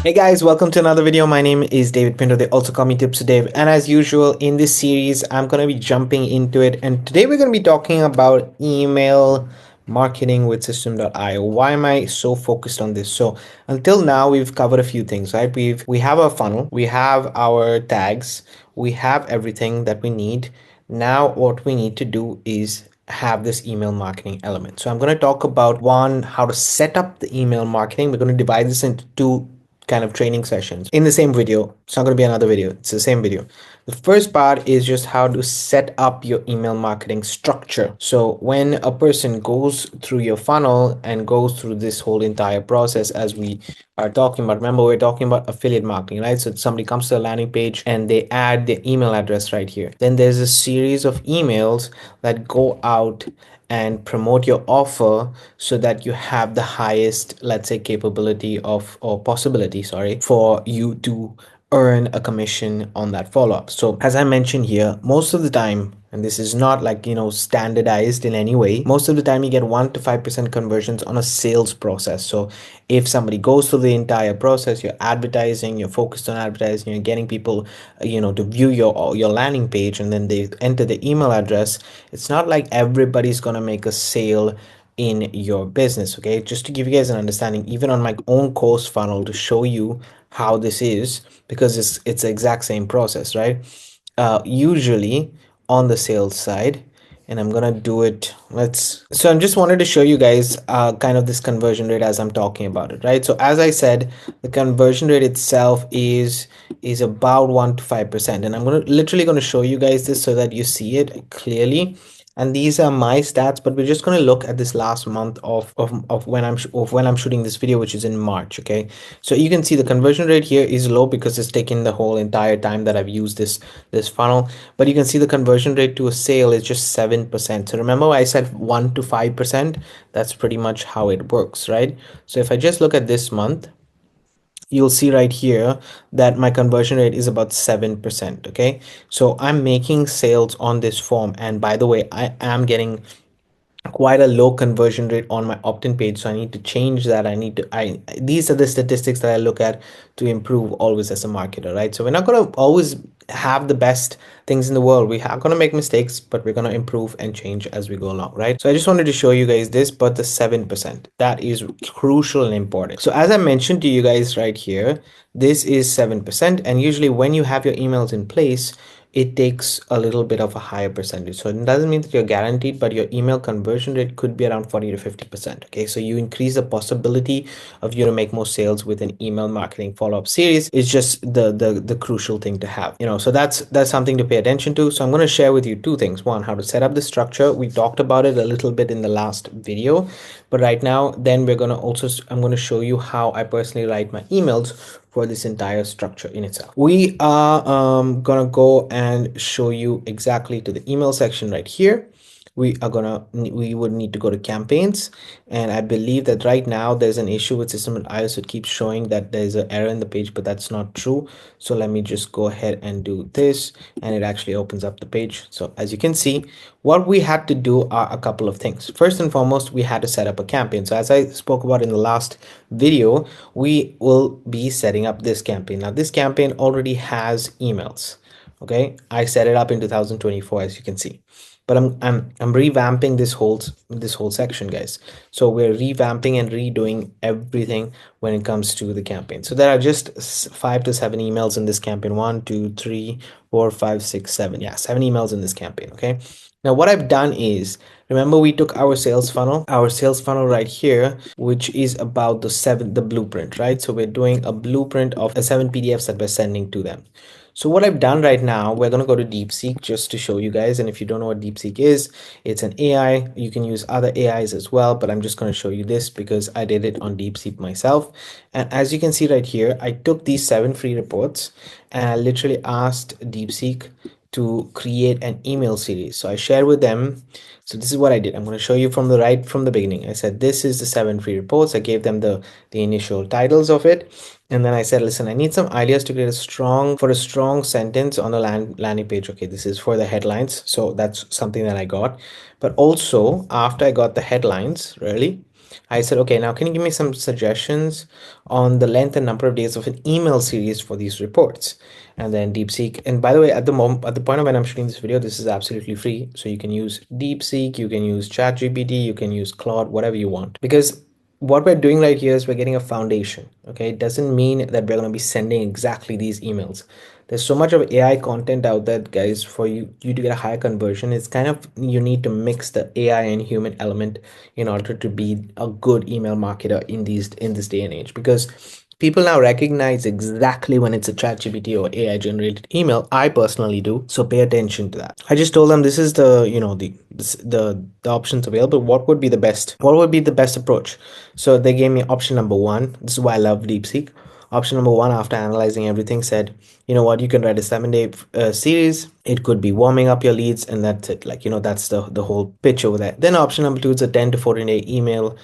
Hey guys, welcome to another video. My name is David Pinto. They also call me TipsWithDav. And as usual, in this series, I'm going to be jumping into it. And today we're going to be talking about email marketing with System.io. Why am I so focused on this? So until now, we've covered a few things, right? We have our funnel, we have our tags, we have everything that we need. Now, what we need to do is have this email marketing element. So I'm going to talk about one, how to set up the email marketing. We're going to divide this into two kind of training sessions in the same video. It's not going to be another video, it's the same video. The first part is just how to set up your email marketing structure. So when a person goes through your funnel and goes through this whole entire process, as we are talking about, remember we're talking about affiliate marketing, right? So somebody comes to a landing page and they add their email address right here. Then there's a series of emails that go out and promote your offer so that you have the highest, let's say, capability of, or possibility, sorry, for you to earn a commission on that follow-up. So as I mentioned here, most of the time, and this is not like, standardized in any way, most of the time you get 1 to 5% conversions on a sales process. So if somebody goes through the entire process, you're advertising, you're focused on advertising, you're getting people, to view your landing page, and then they enter the email address. It's not like everybody's going to make a sale in your business. Okay, just to give you guys an understanding, even on my own course funnel, to show you how this is, because it's the exact same process, right? Usually on the sales side, and I'm gonna do it. So I'm just wanted to show you guys kind of this conversion rate as I'm talking about it, right? So as I said, the conversion rate itself is about 1 to 5%, and I'm literally going to show you guys this so that you see it clearly. And these are my stats, but we're just going to look at this last month of when I'm shooting this video, which is in March. Okay, so you can see the conversion rate here is low because it's taken the whole entire time that I've used this funnel, but you can see the conversion rate to a sale is just 7%. So remember I said 1 to 5%. That's pretty much how it works, right? So if I just look at this month, you'll see right here that my conversion rate is about 7%. Okay, so I'm making sales on this form, and by the way, I am getting quite a low conversion rate on my opt-in page, so I need to change that. These are the statistics that I look at to improve always as a marketer, right? So we're not going to always have the best things in the world. We are going to make mistakes, but we're going to improve and change as we go along, right? So I just wanted to show you guys this, but the 7%, that is crucial and important. So as I mentioned to you guys right here, this is 7%, and usually when you have your emails in place, it takes a little bit of a higher percentage. So it doesn't mean that you're guaranteed, but your email conversion rate could be around 40 to 50%. Okay, so you increase the possibility of you to make more sales with an email marketing follow-up series. It's just the crucial thing to have, so that's something to pay attention to. So I'm going to share with you two things. One, how to set up the structure. We talked about it a little bit in the last video, but right now, then I'm going to show you how I personally write my emails for this entire structure in itself. We are gonna go and show you exactly to the email section right here. We would need to go to campaigns, and I believe that right now there's an issue with System.io, so it keeps showing that there's an error in the page, but that's not true. So let me just go ahead and do this, and it actually opens up the page. So as you can see, what we had to do are a couple of things. First and foremost, we had to set up a campaign. So as I spoke about in the last video, we will be setting up this campaign. Now this campaign already has emails. Okay, I set it up in 2024, as you can see, but I'm revamping this whole section, guys. So we're revamping and redoing everything when it comes to the campaign. So there are just 5 to 7 emails in this campaign. 1, 2, 3, 4, 5, 6, 7. Yeah, 7 emails in this campaign. Okay, now what I've done is, remember we took our sales funnel right here, which is about the blueprint, right? So we're doing a blueprint of the 7 PDFs that we're sending to them. So what I've done right now, we're going to go to DeepSeek just to show you guys. And if you don't know what DeepSeek is, it's an AI. You can use other AIs as well, but I'm just going to show you this because I did it on DeepSeek myself. And as you can see right here, I took these 7 free reports and I literally asked DeepSeek to create an email series. So I shared with them. So this is what I did. I'm going to show you from the beginning. I said, this is the 7 free reports. I gave them the initial titles of it. And then I said, listen, I need some ideas to create a strong sentence on the landing page. Okay, this is for the headlines. So that's something that I got. But also after I got the headlines, really, I said, okay, now can you give me some suggestions on the length and number of days of an email series for these reports? And then DeepSeek. And by the way, at the moment, at the point of when I'm shooting this video, this is absolutely free. So you can use DeepSeek, you can use ChatGPT, you can use Claude, whatever you want. Because what we're doing right here is we're getting a foundation. Okay, it doesn't mean that we're going to be sending exactly these emails. There's so much of AI content out there, guys, for you to get a higher conversion. It's kind of, you need to mix the AI and human element in order to be a good email marketer in this day and age, because people now recognize exactly when it's a ChatGPT or AI generated email. I personally do, so pay attention to that. I just told them this is the, the options available. What would be the best? What would be the best approach? So they gave me option number one. This is why I love DeepSeek. Option number one, after analyzing everything, said, you know what, you can write a 7-day series. It could be warming up your leads, and that's it. Like, that's the whole pitch over there. Then option number two is a 10 to 14-day email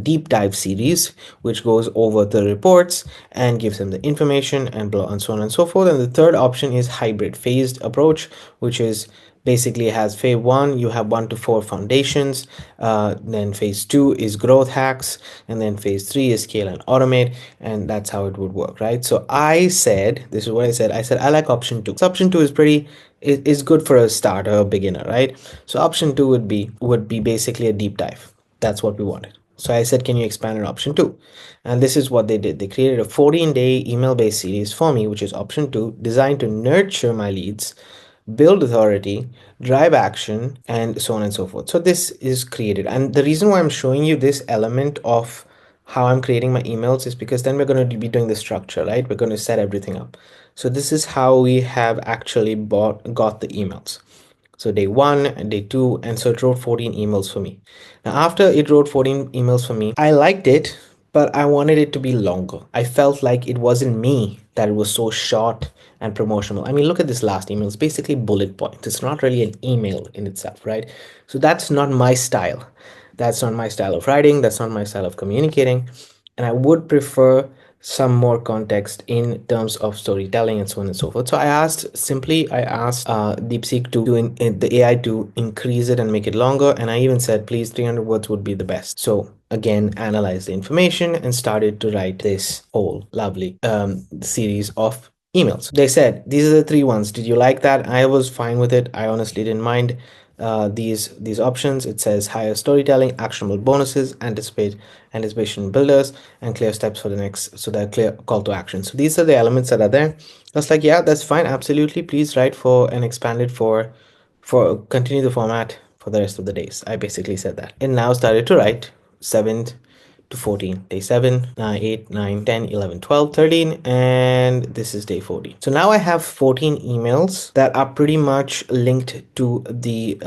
deep dive series, which goes over the reports and gives them the information and blah, and so on and so forth. And the third option is hybrid phased approach, which is basically has phase one, you have 1 to 4 foundations, then phase two is growth hacks, and then phase three is scale and automate, and that's how it would work, right? So I said, this is what I said I like option two. So option two is pretty, is good for a starter, a beginner, right? So option two would be basically a deep dive. That's what we wanted. So I said, can you expand on option two? And this is what they did. They created a 14-day email-based series for me, which is option two, designed to nurture my leads, build authority, drive action, and so on and so forth. So this is created. And the reason why I'm showing you this element of how I'm creating my emails is because then we're going to be doing the structure, right? We're going to set everything up. So this is how we have actually got the emails. So day one and day two, and so it wrote 14 emails for me. Now, after it wrote 14 emails for me, I liked it, but I wanted it to be longer. I felt like it wasn't me that it was so short and promotional. I mean, look at this last email. It's basically bullet points. It's not really an email in itself, right? So that's not my style. That's not my style of writing. That's not my style of communicating. And I would prefer some more context in terms of storytelling and so on and so forth. So I asked DeepSeek to do in the AI to increase it and make it longer. And I even said, please, 300 words would be the best. So again, analyze the information and started to write this whole lovely series of emails. They said, these are the 3 ones. Did you like that? I was fine with it. I honestly didn't mind these options. It says higher storytelling, actionable bonuses, anticipation builders, and clear steps for the next, so that clear call to action. So these are the elements that are there. That's like, yeah, that's fine, absolutely. Please write for and expand it for continue the format for the rest of the days. I basically said that, and now started to write 7th to 14, day 7, 9, 8, 9, 10, 11, 12, 13, and this is day 14. So now I have 14 emails that are pretty much linked to the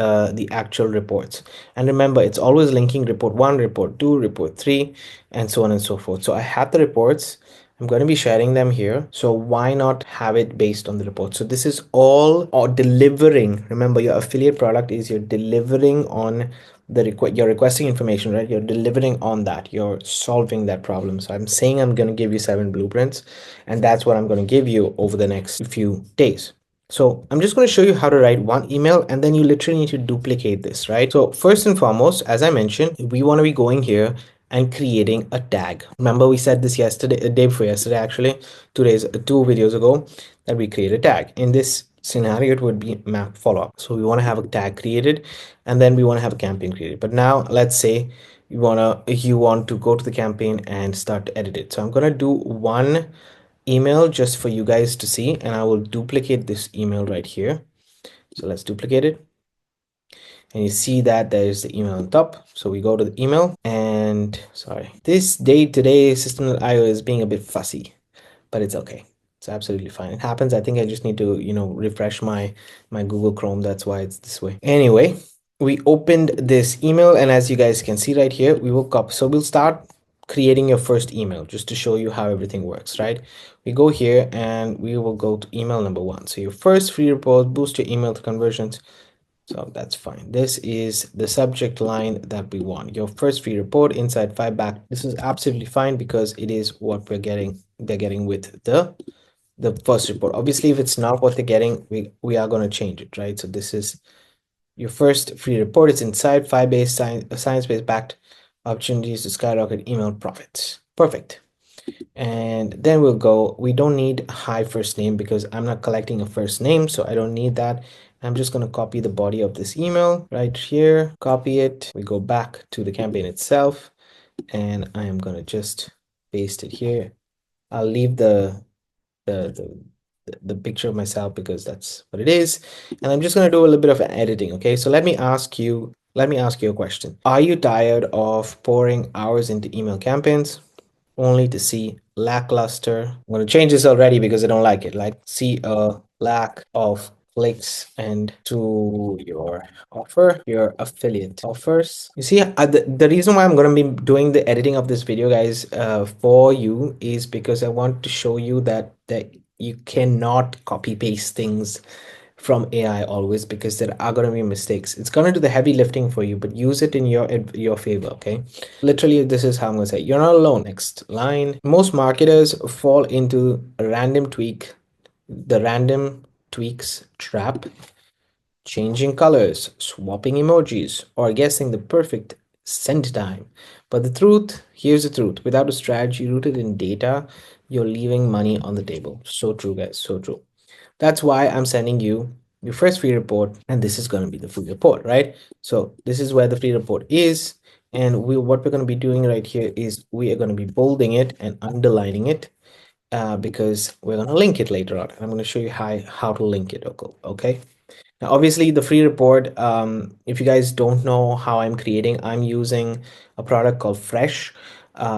actual reports. And remember, it's always linking report 1, report 2, report 3, and so on and so forth. So I have the reports. I'm going to be sharing them here. So why not have it based on the report? So this is all or delivering. Remember, your affiliate product is you're delivering on the you're requesting information, right? You're delivering on that. You're solving that problem. So I'm saying I'm going to give you 7 blueprints, and that's what I'm going to give you over the next few days. So I'm just going to show you how to write one email, and then you literally need to duplicate this, right? So first and foremost, as I mentioned, we want to be going here and creating a tag. Remember, we said this yesterday, a day before yesterday, actually, 2 videos ago, that we create a tag. In this scenario, it would be map follow-up. So we want to have a tag created, and then we want to have a campaign created. But now let's say you want to go to the campaign and start to edit it. So I'm going to do one email just for you guys to see, and I will duplicate this email right here. So let's duplicate it. And you see that there's the email on top. So we go to the email, and sorry, this day today system.io is being a bit fussy, but it's okay. It's absolutely fine. It happens. I think I just need to, refresh my Google Chrome. That's why it's this way. Anyway, we opened this email, and as you guys can see right here, we will copy. So we'll start creating your first email just to show you how everything works, right? We go here and we will go to email number 1. So your first free report, boost your email to conversions. So that's fine. This is the subject line that we want. Your first free report, inside 5 back. This is absolutely fine because it is what they're getting with the first report. Obviously, if it's not what they're getting, we are going to change it, right? So this is your first free report. It's inside 5 base science-based backed opportunities to skyrocket email profits. Perfect. And then we'll go, we don't need hi first name because I'm not collecting a first name, so I don't need that. I'm just going to copy the body of this email right here, copy it. We go back to the campaign itself, and I am going to just paste it here. I'll leave the, the picture of myself because that's what it is. And I'm just going to do a little bit of editing. Okay, so let me ask you a question. Are you tired of pouring hours into email campaigns only to see lackluster? I'm going to change this already because I don't like it. Like, see a lack of clicks and to your offer, your affiliate offers. You see, the reason why I'm going to be doing the editing of this video, guys, for you is because I want to show you that you cannot copy paste things from AI always, because there are going to be mistakes. It's going to do the heavy lifting for you, but use it in your favor. Okay, literally this is how I'm going to say, you're not alone. Next line. Most marketers fall into the random tweaks trap, changing colors, swapping emojis, or guessing the perfect send time. But here's the truth, without a strategy rooted in data, you're leaving money on the table. So true, guys, so true. That's why I'm sending you your first free report, and this is going to be the free report, right? So this is where the free report is, and what we're going to be doing right here is we are going to be bolding it and underlining it, because we're going to link it later on. And I'm going to show you how to link it. Okay. Now, obviously, the free report, if you guys don't know how I'm using a product called Fresh,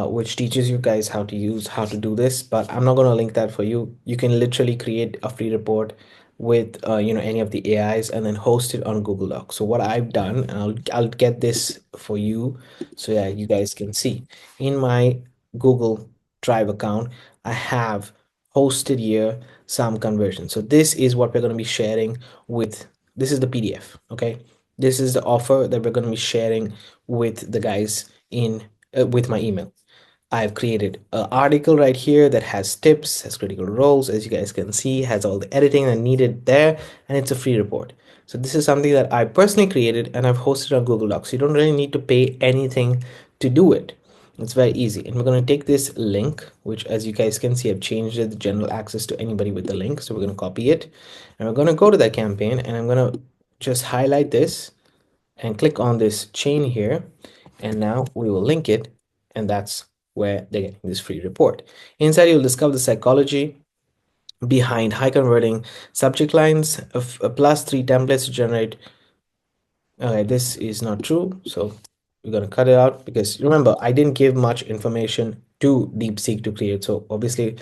which teaches you guys how to do this, but I'm not going to link that for you. You can literally create a free report with any of the AIs and then host it on Google Docs. So what I've done, and I'll get this for you so that you guys can see. In my Google Drive account, I have hosted here some conversion. So this is what we're going to be sharing with, this is the PDF. Okay, this is the offer that we're going to be sharing with the guys in with my email. I've created an article right here that has tips, has critical roles, as you guys can see, has all the editing that needed there, and it's a free report. So this is something that I personally created and I've hosted on Google Docs. You don't really need to pay anything to do it. It's very easy. And we're going to take this link, which as you guys can see, I've changed it, general access to anybody with the link. So we're going to copy it and we're going to go to that campaign, and I'm going to just highlight this and click on this chain here. And now we will link it, and that's where they're getting this free report. Inside, you'll discover the psychology behind high converting subject lines of plus 3 templates to generate. Okay, this is not true, so we're going to cut it out because remember, I didn't give much information to DeepSeek to create. So obviously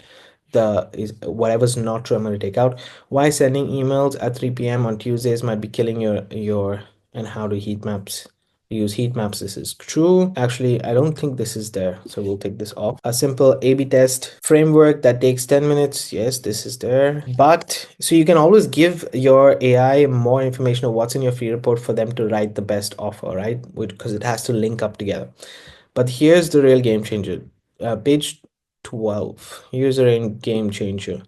whatever's not true, I'm going to take out. Why sending emails at 3 p.m. on Tuesdays might be killing your and how to heat maps use heat maps. This is true. Actually, I don't think this is there, so we'll take this off. A simple A/B test framework that takes 10 minutes. Yes, this is there. But so you can always give your AI more information of what's in your free report for them to write the best offer, right? Because it has to link up together. But here's the real game changer. Page 12. Here's a real game changer.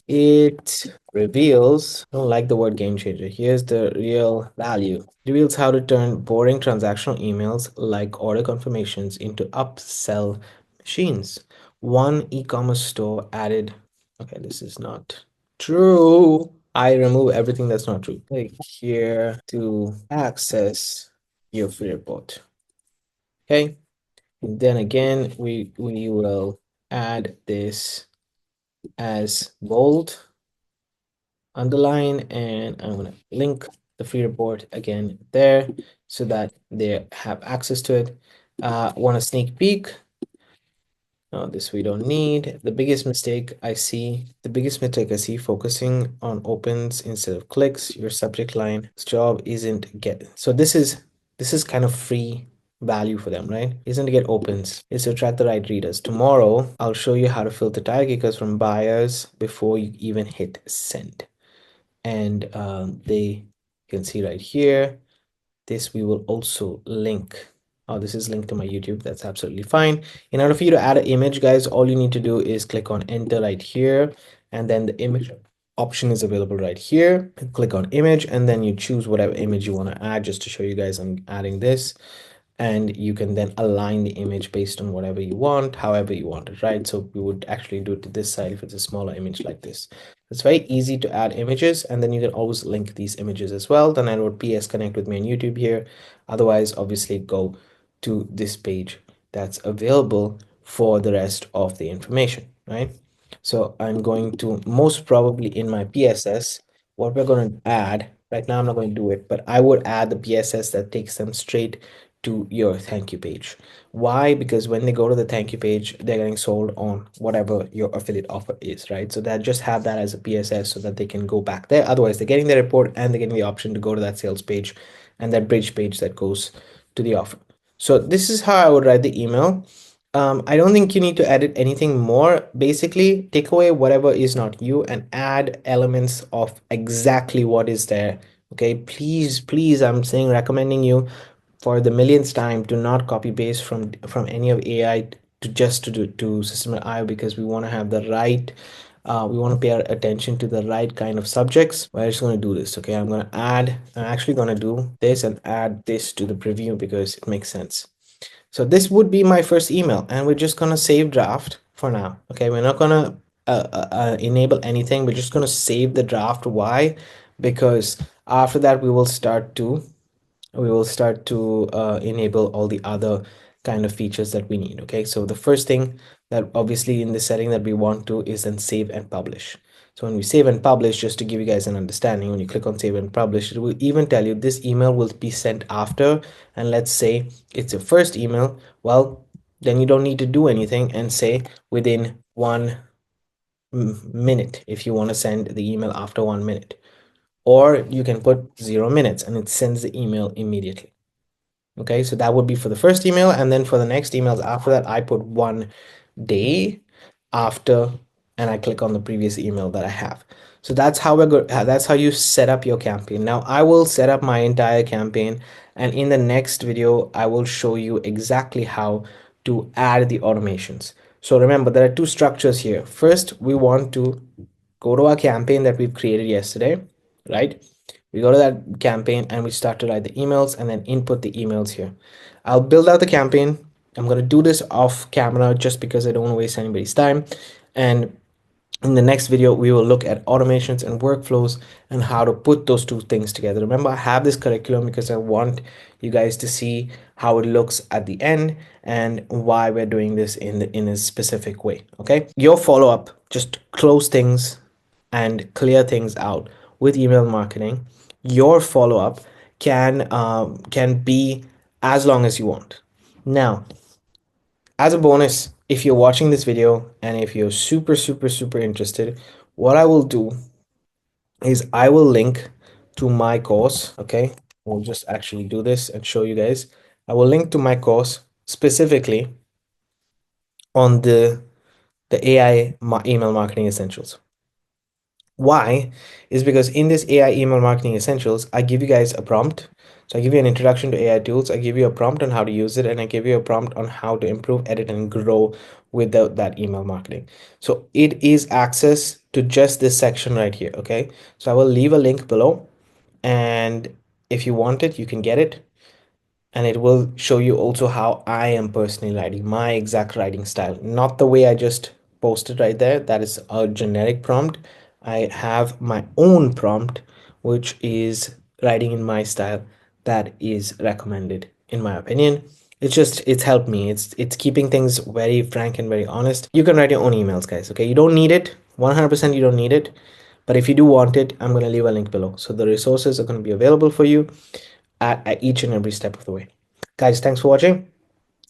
It reveals, I don't like the word game changer. Here's the real value. It reveals how to turn boring transactional emails like order confirmations into upsell machines. One e-commerce store added, okay, this is not true. I remove everything that's not true. Click here to access your free report. Okay. And then again, we will add this as bold, underline, and I'm going to link the free report again there so that they have access to it. Want a sneak peek? No, this we don't need. The biggest mistake I see, focusing on opens instead of clicks. Your subject line's job isn't get. So this is kind of free value for them, right? Isn't to get opens, is to attract the right readers. Tomorrow, I'll show you how to filter tire kickers from buyers before you even hit send. And they can see right here, this we will also link. Oh, this is linked to my YouTube. That's absolutely fine. In order for you to add an image, guys, all you need to do is click on enter right here, and then the image option is available right here. Click on image, and then you choose whatever image you want to add. Just to show you guys, I'm adding this. and you can then align the image based on whatever you want, however you want it, right? So we would actually do it to this side if it's a smaller image like this. It's very easy to add images, and then you can always link these images as well. Then I wrote PS connect with me on YouTube here. Otherwise, obviously go to this page that's available for the rest of the information, right? So I'm going to, most probably in my PSS, what we're going to add, right now I'm not going to do it, but I would add the PSS that takes them straight to your thank you page. Why? Because when they go to the thank you page, they're getting sold on whatever your affiliate offer is, right? So that just have that as a PSS so that they can go back there. Otherwise, they're getting the report and they're getting the option to go to that sales page and that bridge page that goes to the offer. So this is how I would write the email. I don't think you need to edit anything more. Basically, take away whatever is not you and add elements of exactly what is there. Okay, please, I'm saying, recommending you for the millionth time to not copy paste from any of AI to just to do to System.io, because we want to have the right we want to pay our attention to the right kind of subjects. We're just going to do this. Okay, I'm actually going to do this and add this to the preview because it makes sense. So this would be my first email, and we're just gonna save draft for now. Okay, we're not gonna enable anything. We're just gonna save the draft. Why? Because after that we will start to enable all the other kind of features that we need. Okay, so the first thing that obviously in the setting that we want to is then save and publish. So when we save and publish, just to give you guys an understanding, when you click on save and publish, it will even tell you this email will be sent after, and let's say it's your first email, well, then you don't need to do anything and say within 1 minute if you want to send the email after 1 minute, or you can put 0 minutes and it sends the email immediately. Okay, so that would be for the first email, and then for the next emails after that, I put 1 day after, and I click on the previous email that I have. So that's how we're good. That's how you set up your campaign. Now I will set up my entire campaign, and in the next video, I will show you exactly how to add the automations. So remember, there are two structures here. First, we want to go to our campaign that we've created yesterday, right? We go to that campaign and we start to write the emails and then input the emails here. I'll build out the campaign. I'm going to do this off camera just because I don't want to waste anybody's time. And in the next video, we will look at automations and workflows and how to put those two things together. Remember, I have this curriculum because I want you guys to see how it looks at the end and why we're doing this in a specific way. Okay, your follow-up, just close things and clear things out with email marketing. Your follow-up can be as long as you want. Now, as a bonus, if you're watching this video and if you're super interested, what I will do is I will link to my course. Okay, we'll just actually do this and show you guys. I will link to my course specifically on the AI email marketing essentials. Why? Is because in this AI email marketing essentials, I give you guys a prompt. So I give you an introduction to AI tools, I give you a prompt on how to use it, and I give you a prompt on how to improve, edit, and grow without that email marketing. So it is access to just this section right here. Okay, so I will leave a link below, and if you want it, you can get it, and it will show you also how I am personally writing, my exact writing style, not the way I just posted right there. That is a generic prompt. I have my own prompt, which is writing in my style that is recommended, in my opinion. It's helped me. It's keeping things very frank and very honest. You can write your own emails, guys. Okay, you don't need it. 100% you don't need it. But if you do want it, I'm going to leave a link below. So the resources are going to be available for you at each and every step of the way. Guys, thanks for watching.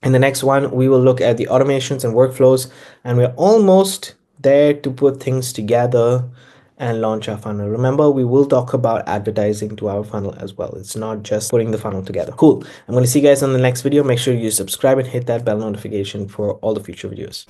In the next one, we will look at the automations and workflows, and we're almost there to put things together and launch our funnel. Remember, we will talk about advertising to our funnel as well. It's not just putting the funnel together. Cool. I'm going to see you guys on the next video. Make sure you subscribe and hit that bell notification for all the future videos.